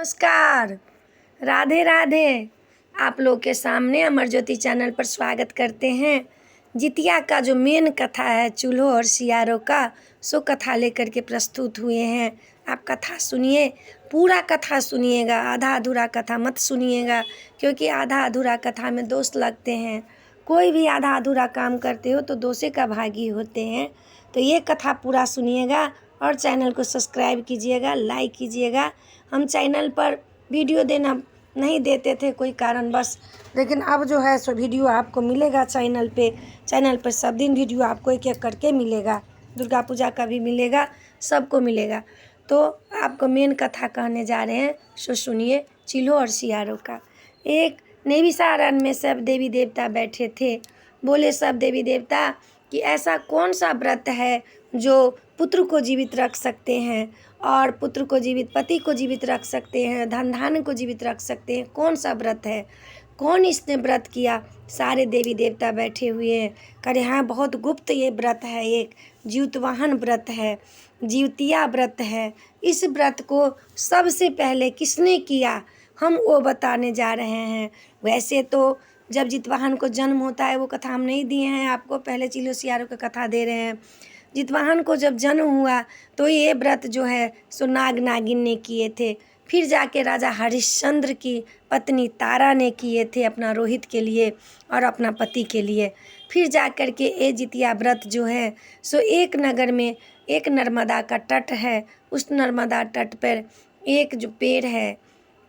नमस्कार, राधे राधे। आप लोग के सामने अमर ज्योति चैनल पर स्वागत करते हैं। जितिया का जो मेन कथा है चूल्हों और सियारों का, सो कथा लेकर के प्रस्तुत हुए हैं। आप कथा सुनिए, पूरा कथा सुनिएगा, आधा अधूरा कथा मत सुनिएगा, क्योंकि आधा अधूरा कथा में दोष लगते हैं। कोई भी आधा अधूरा काम करते हो तो दोषे का भागी होते हैं। तो ये कथा पूरा सुनिएगा और चैनल को सब्सक्राइब कीजिएगा, लाइक कीजिएगा। हम चैनल पर वीडियो देना नहीं देते थे कोई कारणवश, लेकिन अब जो है सो वीडियो आपको मिलेगा चैनल पे सब दिन वीडियो आपको एक एक करके मिलेगा। दुर्गा पूजा का भी मिलेगा, सबको मिलेगा। तो आपको मेन कथा कहने जा रहे हैं, सो सुनिए। चूल्हों और सियारों का। एक नेमिषारण्य में सब देवी देवता बैठे थे। बोले सब देवी देवता कि ऐसा कौन सा व्रत है जो पुत्र को जीवित रख सकते हैं और पुत्र को जीवित, पति को जीवित रख सकते हैं, धन धान्य को जीवित रख सकते हैं। कौन सा व्रत है, कौन इसने व्रत किया? सारे देवी देवता बैठे हुए हैं। कहे हाँ, बहुत गुप्त ये व्रत है, एक जीवतवाहन व्रत है, जीवतिया व्रत है। इस व्रत को सबसे पहले किसने किया, हम वो बताने जा रहे हैं। वैसे तो जब जितवाहन को जन्म होता है वो कथा हम नहीं दिए हैं आपको, पहले चूल्हों सियारों की कथा दे रहे हैं। जितवाहन को जब जन्म हुआ तो ये व्रत जो है सो नाग नागिन ने किए थे। फिर जाके राजा हरिश्चंद्र की पत्नी तारा ने किए थे अपना रोहित के लिए और अपना पति के लिए। फिर जा कर के ये जितिया व्रत जो है सो एक नगर में एक नर्मदा का तट है। उस नर्मदा तट पर एक जो पेड़ है,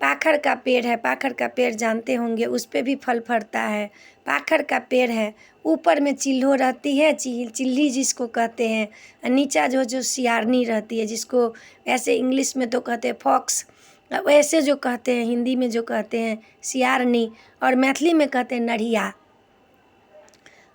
पाखर का पेड़ है। पाखर का पेड़ जानते होंगे, उस पे भी फल फलता है। पाखर का पेड़ है, ऊपर में चिल्हो रहती है, चिल्ली जिसको कहते हैं, और नीचा जो सियारनी रहती है, जिसको ऐसे इंग्लिश में तो कहते हैं फॉक्स, वैसे जो कहते हैं हिंदी में जो कहते हैं सियारनी, और मैथिली में कहते हैं नढ़िया।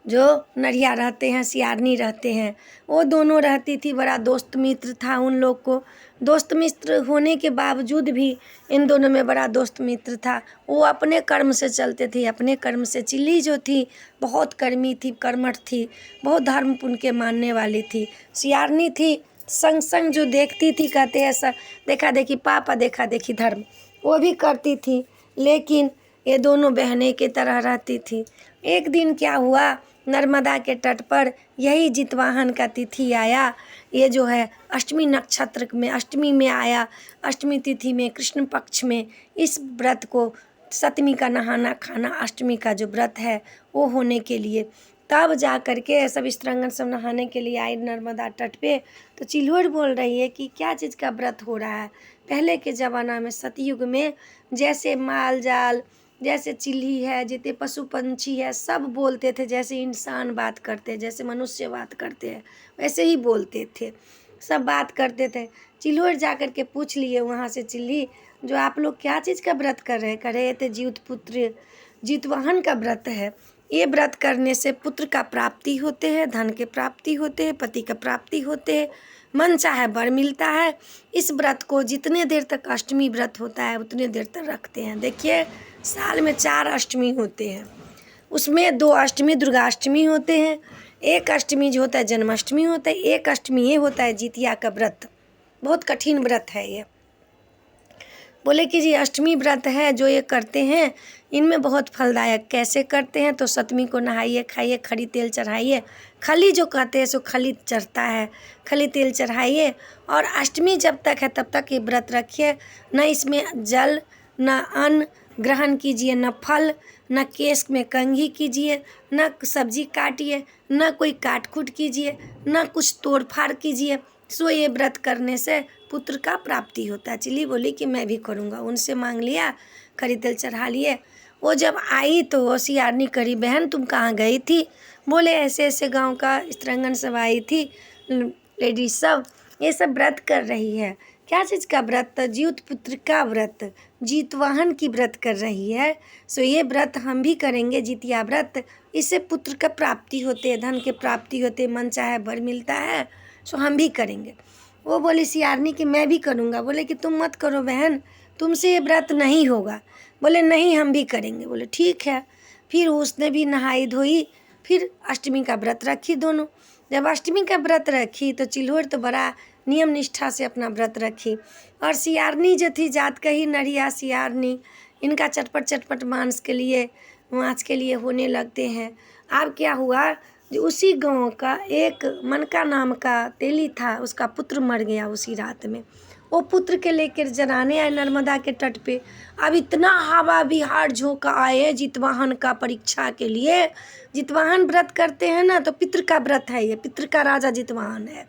जो नढ़िया रहते हैं, सियारनी रहते हैं, वो दोनों रहती थी। बड़ा दोस्त मित्र था उन लोग को। दोस्त मित्र होने के बावजूद भी इन दोनों में बड़ा दोस्त मित्र था। वो अपने कर्म से चलते थे, अपने कर्म से। चिल्ली जो थी बहुत कर्मी थी, कर्मठ थी, बहुत धर्म पुण्य के मानने वाली थी। सियारनी थी संग संग जो देखती थी, कहते ऐसा देखा देखी पाप, देखा देखी धर्म, वो भी करती थी। लेकिन ये दोनों बहनें की तरह रहती थी। एक दिन क्या हुआ, नर्मदा के तट पर यही जितवाहन का तिथि आया। ये जो है अष्टमी नक्षत्र में, अष्टमी में आया। अष्टमी तिथि में, कृष्ण पक्ष में इस व्रत को, सप्तमी का नहाना खाना, अष्टमी का जो व्रत है वो होने के लिए, तब जा कर के सब स्त्रंगन सब नहाने के लिए आए नर्मदा तट पे। तो चिल्होर बोल रही है कि क्या चीज़ का व्रत हो रहा है। पहले के ज़माना में सतयुग में जैसे माल जाल, जैसे चिल्ली है, जितने पशु पंछी है, सब बोलते थे जैसे इंसान बात करते हैं, जैसे मनुष्य बात करते हैं, वैसे ही बोलते थे, सब बात करते थे। चिल्होर जा कर के पूछ लिए वहाँ से, चिल्ली जो आप लोग क्या चीज़ का व्रत कर रहे हैं? कह रहे थे जीवित पुत्र, जितवाहन का व्रत है। ये व्रत करने से पुत्र का प्राप्ति होते हैं, धन के प्राप्ति होते हैं, पति का प्राप्ति होते हैं, मन चाहे वर मिलता है। इस व्रत को जितने देर तक अष्टमी व्रत होता है उतने देर तक रखते हैं। देखिए, साल में 4 अष्टमी होते हैं, उसमें 2 अष्टमी दुर्गाष्टमी होते हैं, एक अष्टमी जो होता है जन्माष्टमी होता है, एक अष्टमी ये होता है जितिया का व्रत। बहुत कठिन व्रत है ये। बोले कि जी अष्टमी व्रत है जो ये करते हैं, इनमें बहुत फलदायक। कैसे करते हैं? तो सप्तमी को नहाइए, खाइए, खड़ी तेल चढ़ाइए। खली जो कहते हैं सो खली चढ़ता है, खली तेल चढ़ाइए। और अष्टमी जब तक है तब तक ये व्रत रखिए। न इसमें जल, न अन्न ग्रहण कीजिए, न फल, न केश में कंघी कीजिए, न सब्जी काटिए, न कोई काट कूट कीजिए, न कुछ तोड़ फाड़ कीजिए। सो ये व्रत करने से पुत्र का प्राप्ति होता है। चिल्ली बोली कि मैं भी करूँगा। उनसे मांग लिया, खरी तेल चढ़ा लिए। वो जब आई तो वो सियारनी करी, बहन तुम कहाँ गई थी? बोले ऐसे ऐसे गांव का स्त्रंगन सब आई थी, लेडीज सब, ये सब व्रत कर रही है। क्या चीज़ का व्रत? जीवित पुत्र का व्रत, जीतवाहन की व्रत कर रही है। सो ये व्रत हम भी करेंगे, जितिया व्रत। इससे पुत्र का प्राप्ति होते, धन के प्राप्ति होते, मन चाहे वर मिलता है। सो हम भी करेंगे। वो बोली सियारनी कि मैं भी करूँगा। बोले कि तुम मत करो बहन, तुमसे ये व्रत नहीं होगा। बोले नहीं, हम भी करेंगे। बोले ठीक है। फिर उसने भी नहाई धोई, फिर अष्टमी का व्रत रखी दोनों। जब अष्टमी का व्रत रखी तो चिल्होर तो बड़ा नियम निष्ठा से अपना व्रत रखी। और सियारनी जो थी, जात कही नरिया सियारनी, इनका चटपट मांस के लिए होने लगते हैं। अब क्या हुआ, जो उसी गांव का एक मनका नाम का तेली था, उसका पुत्र मर गया उसी रात में। वो पुत्र के लेकर जनाने आए नर्मदा के तट पे। अब इतना हवा बिहार झोंका आए जितवाहन का परीक्षा के लिए। जितवाहन व्रत करते हैं ना, तो पितृ का व्रत है ये, पितृ का राजा जितवाहन है।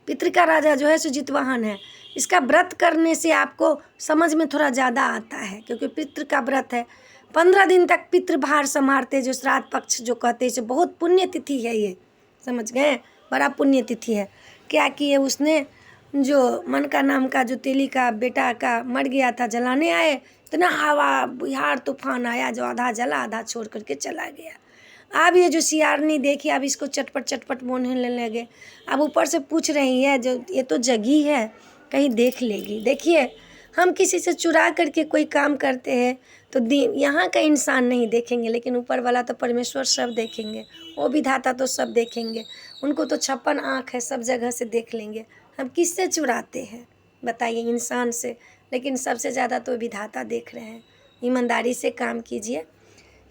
पितृ का राजा जो है सो जितवाहन है। इसका व्रत करने से आपको समझ में थोड़ा ज़्यादा आता है, क्योंकि पितृ का व्रत है। 15 दिन तक पितृभार संभालते, जो श्राद्ध पक्ष जो कहते हैं, बहुत पुण्य तिथि है ये, समझ गए, बड़ा पुण्य तिथि है। क्या किए उसने, जो मन का नाम का जो तेली का बेटा का मर गया था, जलाने आए, इतना हवा बिहार तूफान आया, जो आधा जला आधा छोड़ करके चला गया। अब ये जो सियारनी देखी, अब इसको चटपट बोलने लगे। अब ऊपर से पूछ रही है, जो ये तो जगी है, कहीं देख लेगी। देखिए, हम किसी से चुरा करके कोई काम करते हैं तो यहाँ का इंसान नहीं देखेंगे, लेकिन ऊपर वाला तो परमेश्वर सब देखेंगे, वो विधाता तो सब देखेंगे। उनको तो 56 आँख है, सब जगह से देख लेंगे। हम किससे चुराते हैं बताइए, इंसान से, लेकिन सबसे ज़्यादा तो विधाता देख रहे हैं। ईमानदारी से काम कीजिए।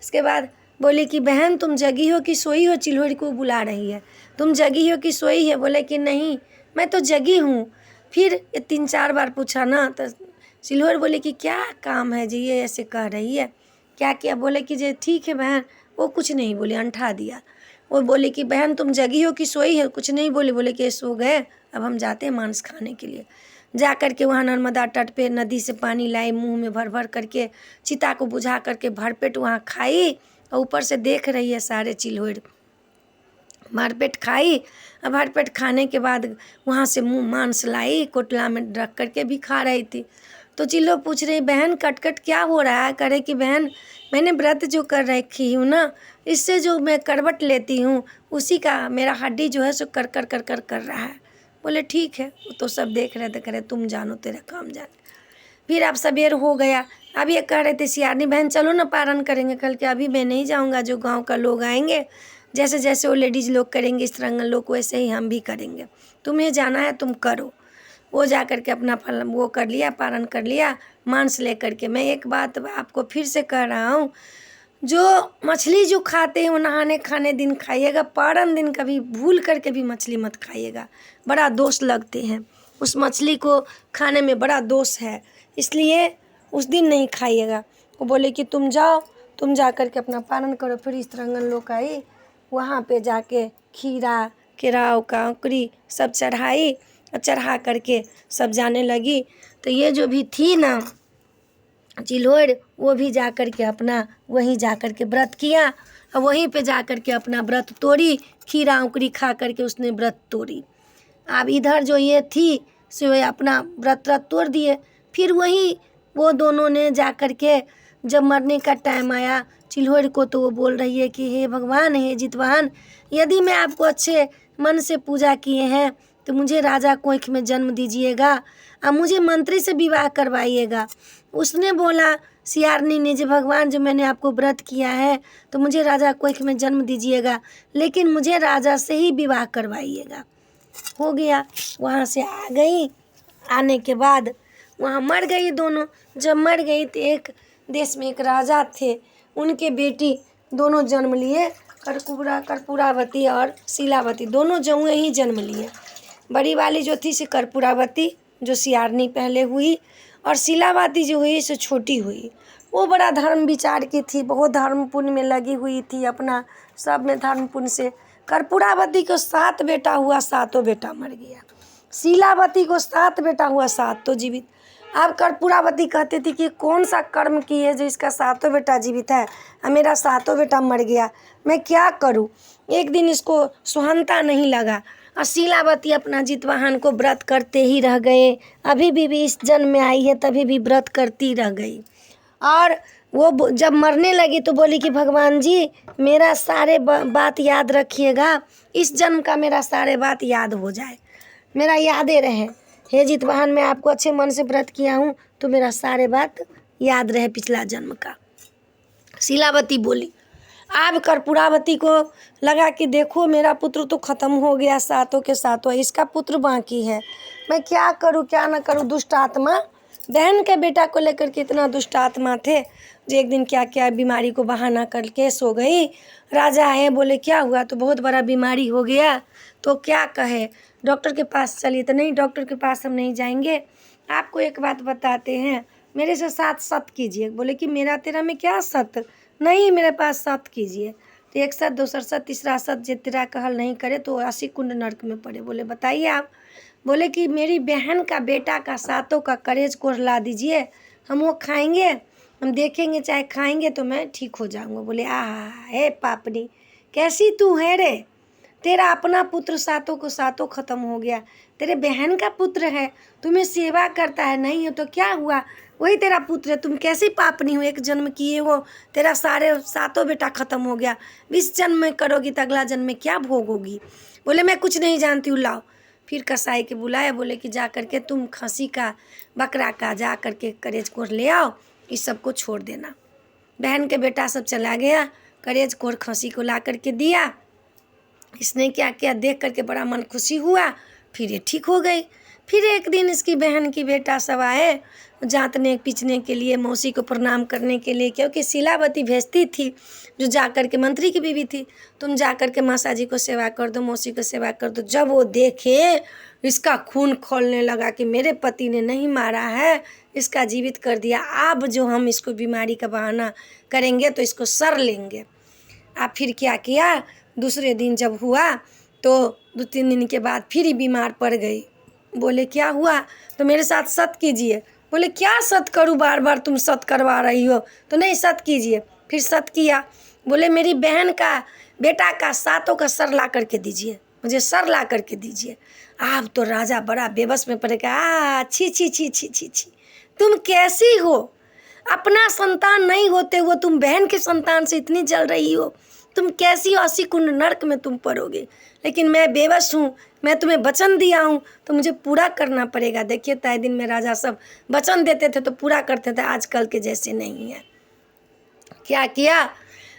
इसके बाद बोले कि बहन तुम जगी हो कि सोई हो, चिल्होरी को बुला रही है। तुम जगी हो कि सोई है? बोले कि नहीं, मैं तो जगी हूँ। फिर 3-4 बार पूछा ना, तो चिल्होर बोले कि क्या काम है जी, ये ऐसे कह रही है, क्या किया? बोले कि जे ठीक है बहन। वो कुछ नहीं बोले, अंठा दिया। वो बोले कि बहन तुम जगी हो कि सोई है? कुछ नहीं बोले। बोले कि सो गए, अब हम जाते हैं मांस खाने के लिए। जा कर के वहाँ नर्मदा तट पे नदी से पानी लाई, मुंह में भर करके, चिता को बुझा करके भरपेट वहाँ खाई। और ऊपर से देख रही है सारे चिल्होर, भरपेट खाई। अब भरपेट खाने के बाद वहाँ से मुँह मांस लाई, कोटला में रख करके भी खा रही थी। तो चिल्लो पूछ रही, बहन कट क्या हो रहा है? करे कि बहन मैंने व्रत जो कर रखी हूँ ना, इससे जो मैं करवट लेती हूँ, उसी का मेरा हड्डी जो है सो कर रहा है। बोले ठीक है, वो तो सब देख रहे थे, करे तुम जानो, तेरा काम जाने। फिर अब सवेर हो गया। अब ये कह रहे थे सियारनी बहन चलो ना पारण करेंगे कल के। अभी मैं नहीं जाऊँगा, जो गाँव का लोग आएंगे, जैसे जैसे वो लेडीज़ लोग करेंगे, इस तरंगन लोग, वैसे ही हम भी करेंगे। तुम्हें जाना है तुम करो। वो जा कर के अपना फल वो कर लिया, पारण कर लिया, मांस ले कर के। मैं एक बात आपको फिर से कह रहा हूँ, जो मछली जो खाते हैं वो नहाने खाने दिन खाइएगा, पारण दिन कभी भूल करके भी मछली मत खाइएगा, बड़ा दोष लगते हैं। उस मछली को खाने में बड़ा दोष है, इसलिए उस दिन नहीं खाइएगा। वो बोले कि तुम जाओ, तुम जा कर के अपना पारण करो। फिर इस तरंगन लोग आई, वहाँ पे जाके खीरा केराव कांकरी सब चढ़ाई, और चढ़ा करके सब जाने लगी। तो ये जो भी थी ना चिल्होर, वो भी जा कर के अपना वहीं जा कर के व्रत किया, और वहीं पे जा कर के अपना व्रत तोड़ी। खीरा उकरी खा करके उसने व्रत तोड़ी। अब इधर जो ये थी सो अपना व्रत तोड़ दिए। फिर वहीं वो दोनों ने जा कर के, जब मरने का टाइम आया चिल्होर को, तो वो बोल रही है कि हे भगवान, हे जितवाहन, यदि मैं आपको अच्छे मन से पूजा किए हैं तो मुझे राजा कोख में जन्म दीजिएगा, और मुझे मंत्री से विवाह करवाइएगा। उसने बोला सियारनी ने, जो भगवान जो मैंने आपको व्रत किया है तो मुझे राजा कोख में जन्म दीजिएगा, लेकिन मुझे राजा से ही विवाह करवाइएगा। हो गया, वहाँ से आ गई। आने के बाद वहाँ मर गई दोनों। जब मर गई तो एक देश में एक राजा थे, उनके बेटी दोनों जन्म लिए, कर्पूरावती और शीलावती, दोनों जमुए ही जन्म लिए। बड़ी वाली जो थी से कर्पूरावती, जो सियारनी पहले हुई, और शीलावती जो हुई से छोटी हुई। वो बड़ा धर्म विचार की थी, बहुत धर्म पुण्य में लगी हुई थी, अपना सब में धर्म पुण्य से। कर्पूरावती को 7 बेटा हुआ, 7 बेटा मर गया। शीलावती को 7 बेटा हुआ, 7 तो जीवित। अब कर्पूरावती कहती थी कि कौन सा कर्म की है जो इसका 7 बेटा जीवित है और मेरा 7 बेटा मर गया, मैं क्या करूं। एक दिन इसको सुहनता नहीं लगा, और शीलावती अपना जितवाहन को व्रत करते ही रह गए। अभी भी इस जन्म में आई है तभी भी व्रत करती रह गई। और वो जब मरने लगी तो बोली कि भगवान जी मेरा सारे बात याद रखिएगा, इस जन्म का मेरा सारे बात याद हो जाए, मेरा यादें रहे। हे जितवाहन, मैं आपको अच्छे मन से व्रत किया हूँ तो मेरा सारे बात याद रहे पिछला जन्म का। शीलावती बोली। अब कर्पूरावती को लगा कि देखो मेरा पुत्र तो ख़त्म हो गया सातों के सातों, इसका पुत्र बाकी है, मैं क्या करूं क्या ना करूं। दुष्ट आत्मा बहन के बेटा को लेकर के इतना दुष्ट आत्मा थे जो एक दिन क्या क्या बीमारी को बहाना करके सो गई। राजा आए, बोले क्या हुआ, तो बहुत बड़ा बीमारी हो गया, तो क्या कहे, डॉक्टर के पास चलिए। तो नहीं, डॉक्टर के पास हम नहीं जाएंगे, आपको एक बात बताते हैं, मेरे से 7 सत कीजिए। बोले कि मेरा तेरा में क्या सत, नहीं मेरे पास सत कीजिए। तो 1 सत 2 सत तीसरा सत जे तेरा कहल नहीं करे तो 80 कुंड नरक में पड़े। बोले बताइए आप। बोले कि मेरी बहन का बेटा का सातों का करेज को ला दीजिए, हम वो खाएंगे, हम देखेंगे, चाहे खाएंगे तो मैं ठीक हो जाऊंगा। बोले आहा हे पापनी, कैसी तू है रे, तेरा अपना पुत्र सातों को सातों खत्म हो गया, तेरे बहन का पुत्र है, तुम्हें सेवा करता है, नहीं हो तो क्या हुआ, वही तेरा पुत्र है, तुम कैसी पापनी हो, एक जन्म किए हो, तेरा सारे सातों बेटा खत्म हो गया, 20 जन्म में करोगी तो अगला जन्म में क्या भोगोगी। बोले मैं कुछ नहीं जानती हूँ, लाओ। फिर कसाई के बुलाया, बोले कि जा करके तुम खसी का बकरा का जा करके करेज कोर ले आओ, इस सबको छोड़ देना। बहन के बेटा सब चला गया, करेज कोर खसी को ला करके दिया। इसने क्या किया देख करके बड़ा मन खुशी हुआ, फिर ये ठीक हो गई। फिर एक दिन इसकी बहन की बेटा सब आए जांतने पीछने के लिए, मौसी को प्रणाम करने के लिए, क्योंकि शीलावती भेजती थी जो जा कर के मंत्री की बीवी थी, तुम जा कर के मासा जी को सेवा कर दो, मौसी को सेवा कर दो। जब वो देखे इसका खून खौलने लगा कि मेरे पति ने नहीं मारा है, इसका जीवित कर दिया, अब जो हम इसको बीमारी का बहाना करेंगे तो इसको सर लेंगे। अब फिर क्या किया, दूसरे दिन जब हुआ तो 2-3 दिन के बाद फिर ही बीमार पड़ गई। बोले क्या हुआ, तो मेरे साथ सत कीजिए। बोले क्या सत करूं, बार बार तुम सत करवा रही हो, तो नहीं सत कीजिए। फिर सत किया। बोले मेरी बहन का बेटा का सातों का सर ला करके दीजिए, मुझे सर ला करके दीजिए। अब तो राजा बड़ा बेबस में पड़ गया, छी छी छी छी छी छी, तुम कैसी हो, अपना संतान नहीं होते हुए तुम बहन के संतान से इतनी जल रही हो, तुम कैसी हो, 80 कुंड नरक में तुम पड़ोगे। लेकिन मैं बेबस हूँ, मैं तुम्हें वचन दिया हूँ तो मुझे पूरा करना पड़ेगा। देखिए तय दिन में राजा सब वचन देते थे तो पूरा करते थे, आजकल के जैसे नहीं है। क्या किया,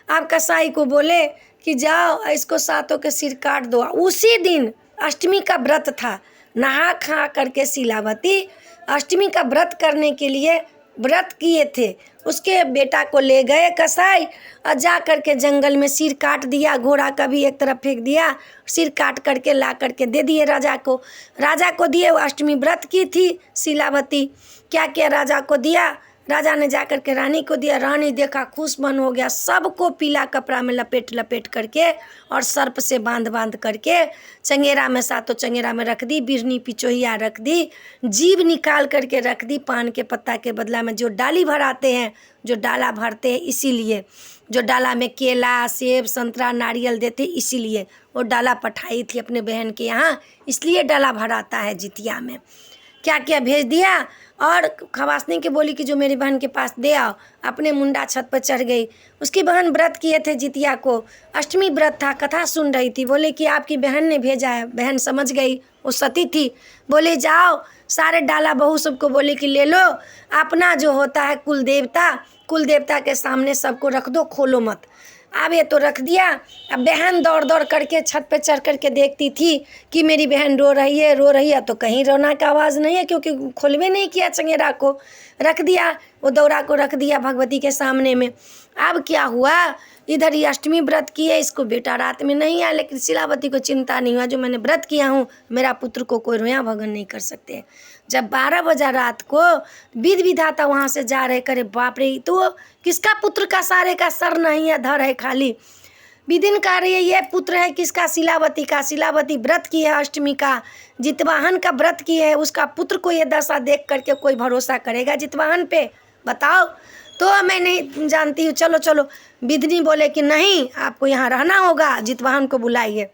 आप कसाई को बोले कि जाओ इसको सातों के सिर काट दो। उसी दिन अष्टमी का व्रत था, नहा खा करके शीलावती अष्टमी का व्रत करने के लिए व्रत किए थे, उसके बेटा को ले गए कसाई और जा करके जंगल में सिर काट दिया, घोड़ा का भी एक तरफ फेंक दिया, सिर काट करके ला करके दे दिए राजा को। राजा को दिए, वो अष्टमी व्रत की थी शीलावती, क्या किया राजा को दिया, राजा ने जा करके रानी को दिया। रानी देखा खुश मन हो गया, सबको पीला कपड़ा में लपेट लपेट करके और सर्प से बांध बांध करके चंगेरा में, सातों चंगेरा में रख दी, बिरनी पिचोहिया रख दी, जीभ निकाल करके रख दी। पान के पत्ता के बदला में जो डाली भराते हैं, जो डाला भरते हैं, इसीलिए जो डाला में केला सेब संतरा नारियल देते इसीलिए वो डाला पठाई थी अपने बहन के यहाँ, इसलिए डाला भराता है जितिया में। क्या क्या भेज दिया और खवासनी के बोली कि जो मेरी बहन के पास दे आओ। अपने मुंडा छत पर चढ़ गई। उसकी बहन व्रत किए थे जितिया को, अष्टमी व्रत था, कथा सुन रही थी। बोले कि आपकी बहन ने भेजा है। बहन समझ गई, वो सती थी। बोले जाओ सारे डाला बहू सबको बोले कि ले लो, अपना जो होता है कुल देवता के सामने सबको रख दो, खोलो मत। अब ये तो रख दिया। अब बहन दौड़ दौड़ करके छत पे चढ़ करके देखती थी कि मेरी बहन रो रही है, तो कहीं रोना का आवाज़ नहीं है, क्योंकि खोलवे नहीं किया चंगेरा को, रख दिया, वो दौरा को रख दिया भगवती के सामने में। अब क्या हुआ, इधर ये अष्टमी व्रत की है, इसको बेटा रात में नहीं आया, लेकिन शीलावती को चिंता नहीं हुआ, जो मैंने व्रत किया हूँ मेरा पुत्र को कोई रोया भगन नहीं कर सकते। जब 12 बजा रात को विधि विधाता वहाँ से जा रहे, करे बाप रे, तो किसका पुत्र का सारे का सर नहीं है, धर है खाली। विदिन का रही है, ये पुत्र है किसका, शीलावती का। शीलावती व्रत की है अष्टमी का, जितवाहन का व्रत की है, उसका पुत्र को ये दशा देख करके कोई भरोसा करेगा जितवाहन पे, बताओ। तो मैं नहीं जानती हूँ, चलो चलो। विदिनी बोले कि नहीं, आपको यहाँ रहना होगा, जितवाहन को बुलाइए।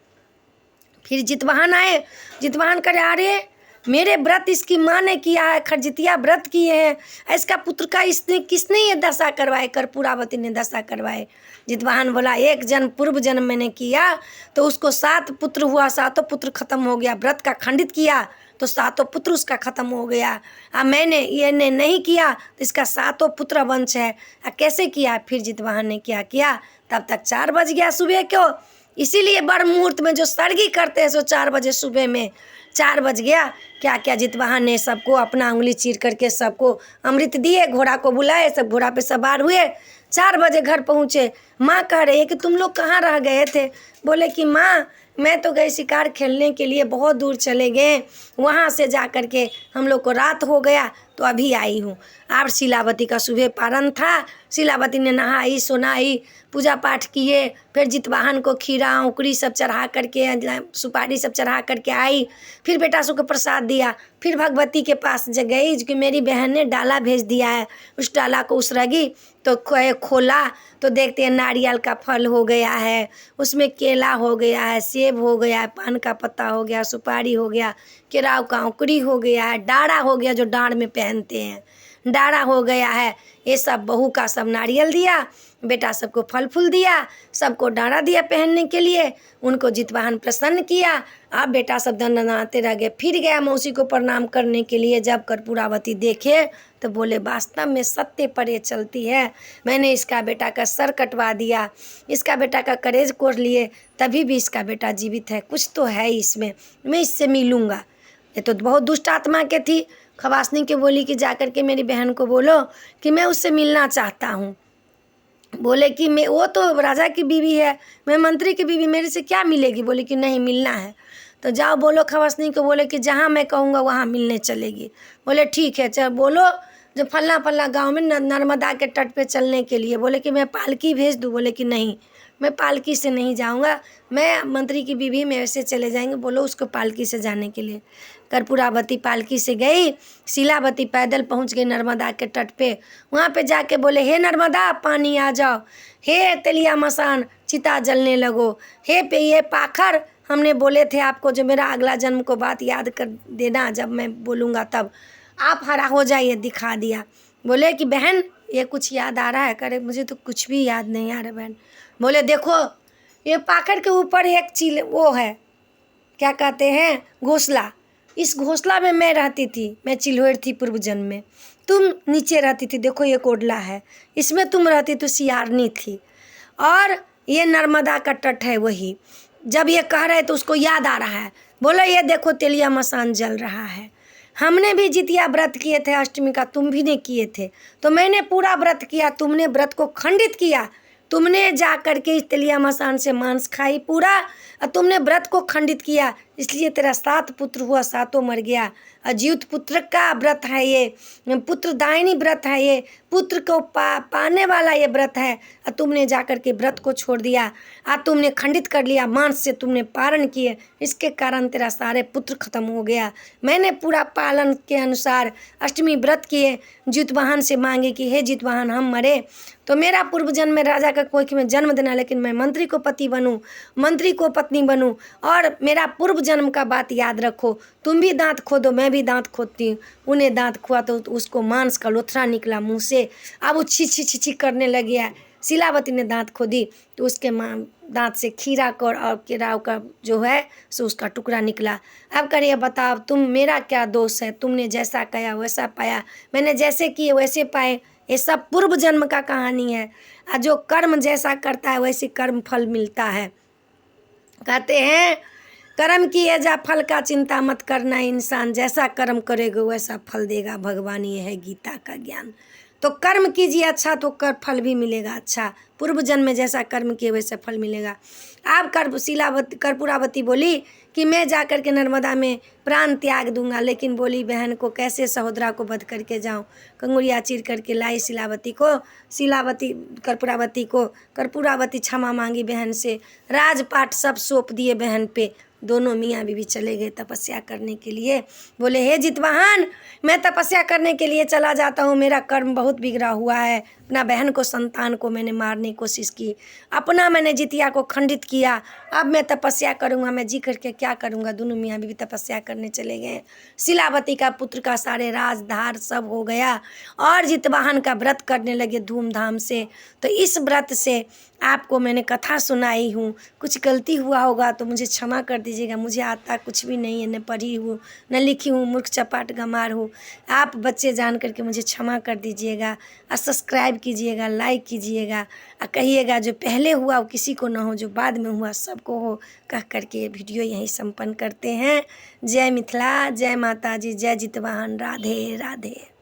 फिर जितवाहन आए, जितवाहन करे अरे मेरे व्रत इसकी माँ ने किया है, खरजितिया व्रत किए हैं, इसका पुत्र का इसने किसने ये दशा करवाए, कर्पूरावती ने दशा करवाए। जितवाहन बोला एक जन्म पूर्व जन्म मैंने किया तो उसको 7 पुत्र हुआ, 7 पुत्र खत्म हो गया, व्रत का खंडित किया तो सातों पुत्र उसका ख़त्म हो गया। अब मैंने ये ने नहीं किया तो इसका सातों पुत्र वंश है। कैसे किया? फिर जितवाहन ने क्या किया, तब तक 4 बज गया सुबह को। इसीलिए बड़ मुहूर्त में जो सरगी करते हैं सो 4 बजे सुबह में 4 बज गया। क्या क्या जितवाहन ने सबको अपना उंगली चीर करके सबको अमृत दिए, घोड़ा को बुलाए, सब घोड़ा पे सवार हुए, 4 बजे घर पहुँचे। माँ कह रही है कि तुम लोग कहाँ रह गए थे? बोले कि माँ मैं तो गई शिकार खेलने के लिए, बहुत दूर चले गए, वहाँ से जा कर के हम लोग को रात हो गया तो अभी आई हूँ। अब शिलावती का सुबह पारण था। शिलावती ने नहाई सोनाई, पूजा पाठ किए, फिर जितवाहन को खीरा उकड़ी सब चढ़ा करके, सुपारी सब चढ़ा करके आई। फिर बेटा सबको प्रसाद दिया। फिर भगवती के पास गई कि मेरी बहन ने डाला भेज दिया है। उस डाला को उसरगी तो खोला तो देखते हैं नारियल का फल हो गया है, उसमें केला हो गया है, सेब हो गया है, पान का पत्ता हो गया, सुपारी हो गया, केराव का औकड़ी हो गया है, डाढ़ा हो गया जो डाँड़ में पहनते हैं, डाढ़ा हो गया है। ये सब बहू का सब नारियल दिया, बेटा सबको फल फूल दिया, सबको डाढ़ा दिया पहनने के लिए। उनको जितवाहन प्रसन्न किया। अब बेटा सब दंडनाते रह गए। फिर गया मौसी को प्रणाम करने के लिए। जब कर्पूरावती देखे तो बोले वास्तव में सत्य पर ये चलती है। मैंने इसका बेटा का सर कटवा दिया, इसका बेटा का कलेज कोड़ लिए, तभी भी इसका बेटा जीवित है। कुछ तो है इसमें, मैं इससे मिलूँगा। ये तो बहुत दुष्ट आत्मा के थी। खवासनी के बोली कि जाकर के मेरी बहन को बोलो कि मैं उससे मिलना चाहता हूँ। बोले कि मैं, वो तो राजा की बीवी है, मैं मंत्री की बीवी, मेरे से क्या मिलेगी? बोले कि नहीं मिलना है तो जाओ बोलो खवासनी को, बोले कि जहाँ मैं कहूँगा वहाँ मिलने चलेगी। बोले ठीक है चल बोलो जो फल्ला फल्ला गांव में नर्मदा के तट पे चलने के लिए। बोले कि मैं पालकी भेज दूँ? बोले कि नहीं मैं पालकी से नहीं जाऊँगा, मैं मंत्री की बीवी में ऐसे चले जाएंगे। बोलो उसको पालकी से जाने के लिए। कर्पूरावती पालकी से गई, शिलावती पैदल पहुंच गई नर्मदा के तट पे। वहाँ पे जाके बोले हे नर्मदा पानी आ जाओ, हे तेलिया मसान चिता जलने लगो, हे पे ये पाखर हमने बोले थे आपको जो मेरा अगला जन्म को बात याद कर देना, जब मैं बोलूँगा तब आप हरा हो जाइए। दिखा दिया। बोले कि बहन ये कुछ याद आ रहा है? करे मुझे तो कुछ भी याद नहीं आ रहा बहन। बोले देखो ये पाखर के ऊपर एक चील वो है, क्या कहते हैं, घोंसला। इस घोंसला में मैं रहती थी, मैं चिल्होर थी पूर्व जन्म में। तुम नीचे रहती थी, देखो ये कोडला है, इसमें तुम रहती तो सियारनी थी। और ये नर्मदा का तट है वही। जब ये कह रहे तो उसको याद आ रहा है। बोले ये देखो तेलिया मसान जल रहा है। हमने भी जितिया व्रत किए थे अष्टमी का, तुम भी ने किए थे, तो मैंने पूरा व्रत किया, तुमने व्रत को खंडित किया। तुमने जा करके इस तेलिया मसान से मांस खाई पूरा, और तुमने व्रत को खंडित किया, इसलिए तेरा 7 पुत्र हुआ, 7 मर गया। अज्युत पुत्र का व्रत है ये, पुत्रदायिनी व्रत है ये, पुत्र को पाने वाला ये व्रत है। और तुमने जा कर के व्रत को छोड़ दिया, और तुमने खंडित कर लिया, मांस से तुमने पारण किए, इसके कारण तेरा सारे पुत्र खत्म हो गया। मैंने पूरा पालन के अनुसार अष्टमी व्रत किए, जितवाहन से मांगे कि हे जितवाहन हम मरे तो मेरा पूर्व जन्म में राजा का कोख में जन्म देना, लेकिन मैं मंत्री को पति बनूं, मंत्री को पत्नी बनूं, और मेरा पूर्व जन्म का बात याद रखो। तुम भी दांत खोदो, मैं भी दांत खोदती हूँ। उन्हें दांत खुआ तो उसको मांस का लोथरा निकला मुंह से। अब वो छी छी छी छी करने लगी है। शिलावती ने दांत खोदी तो उसके दांत से खीरा कर और केराव का जो है सो उसका टुकड़ा निकला। अब करिए बताओ तुम, मेरा क्या दोष है? तुमने जैसा कहा वैसा पाया, मैंने जैसे किए वैसे पाए। ये सब पूर्व जन्म का कहानी है। और जो कर्म जैसा करता है वैसे कर्म फल मिलता है। कहते हैं कर्म किए जा फल का चिंता मत करना, इंसान जैसा कर्म करेगा वैसा फल देगा भगवान, ये है गीता का ज्ञान। तो कर्म कीजिए अच्छा तो कर फल भी मिलेगा अच्छा। पूर्व जन्म में जैसा कर्म किए वैसे फल मिलेगा। अब कर्पूरावती बोली कि मैं जाकर के नर्मदा में प्राण त्याग दूंगा, लेकिन बोली बहन को कैसे सहोदरा को बध करके जाऊं। कंगुरिया चीर करके लाई कर्पूरावती क्षमा मांगी बहन से, राजपाट सब सौंप दिए बहन पे। दोनों मियाँ बीवी चले गए तपस्या करने के लिए। बोले हे जितवाहन मैं तपस्या करने के लिए चला जाता हूँ, मेरा कर्म बहुत बिगड़ा हुआ है। अपना बहन को संतान को मैंने मारने की कोशिश की, अपना मैंने जितिया को खंडित किया, अब मैं तपस्या करूँगा, मैं जी करके क्या करूँगा। दोनों मियाँ बीवी तपस्या करने चले गए। शिलावती का पुत्र का सारे राजधार सब हो गया और जितवाहन का व्रत करने लगे धूमधाम से। तो इस व्रत से आपको मैंने कथा सुनाई हूँ, कुछ गलती हुआ होगा तो मुझे क्षमा कर दीजिए। दीजिएगा। मुझे आता कुछ भी नहीं है, न पढ़ी हूँ न लिखी हूँ, मूर्ख चपाट गंवार हूँ। आप बच्चे जान करके मुझे क्षमा कर दीजिएगा और सब्सक्राइब कीजिएगा, लाइक कीजिएगा और कहिएगा जो पहले हुआ वो किसी को ना हो, जो बाद में हुआ सबको हो, कह करके ये वीडियो यहीं संपन्न करते हैं। जय मिथिला, जय माता जी, जय जितवाहन, राधे राधे।